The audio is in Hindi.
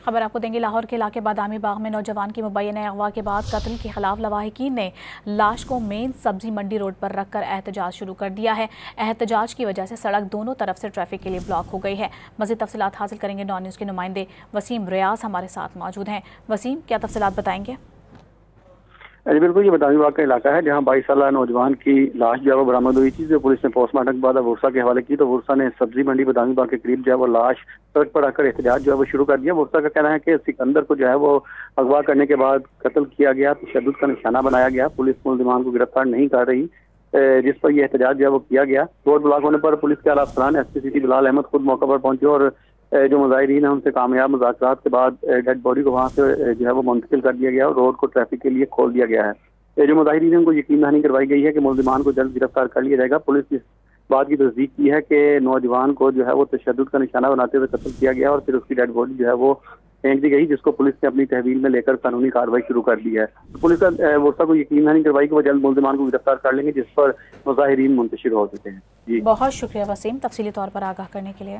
खबर आपको देंगे। लाहौर के इलाके बादामी बाग में नौजवान की मुबैना अगवा के बाद कत्ल के खिलाफ लवाहिकीन ने लाश को मेन सब्जी मंडी रोड पर रखकर एहतजाज शुरू कर दिया है। एहतजाज की वजह से सड़क दोनों तरफ से ट्रैफिक के लिए ब्लॉक हो गई है। मज़ीद तफसीलात हासिल करेंगे। नॉन न्यूज़ के नुमाइंदे वसीम रियाज हमारे साथ मौजूद हैं। वसीम, क्या तफसीलात बताएंगे? जी बिल्कुल, ये बादामी बाग का इलाका है जहाँ 22 साल नौजवान की लाश जो है वो बरामद हुई थी, जो पुलिस ने पोस्टमार्टम के बाद वर्षा के हवाले की। तो वर्षा ने सब्जी मंडी बादामी बाग के करीब जो है वो लाश सड़क पर आकर एहतजाज जो है वो शुरू कर दिया। वर्षा का कहना है कि सिकंदर को जो है वो अगवा करने के बाद कत्ल किया गया, तशद्दुद का निशाना बनाया गया। पुलिस मुलजिमान को गिरफ्तार नहीं कर रही, जिस पर यह एहतजाज जो है वो किया गया। रोड ब्लॉक होने पर पुलिस के आला अफसरान एसपी सिटी बिलाल अहमद खुद मौके पर पहुंचे और जो मुजाहिरीन है उनसे कामयाब मुज़ाकरात के बाद डेड बॉडी को वहां से जो है वो मुंतकिल कर दिया गया और रोड को ट्रैफिक के लिए खोल दिया गया है। जो मुजाहिरीन है उनको यकीन दहानी करवाई गई है कि मुलजिमान को जल्द गिरफ्तार कर लिया जाएगा। पुलिस ने इस बात की तस्दीक की है कि नौजवान को जो है वो तशद्दुद का निशाना बनाते हुए कत्ल किया गया और फिर उसकी डेड बॉडी जो है वो फेंक दी गई, जिसको पुलिस ने अपनी तहवील में लेकर कानूनी कार्रवाई शुरू कर दी है। तो पुलिस का वर्षा को यकीन दहानी करवाई कि वो जल्द मुलजिमान को गिरफ्तार कर लेंगे, जिस पर मुजाहिरीन मुंतशिर हो चुके हैं। जी बहुत शुक्रिया वसीम, तफसीली तौर पर आगाह करने के लिए।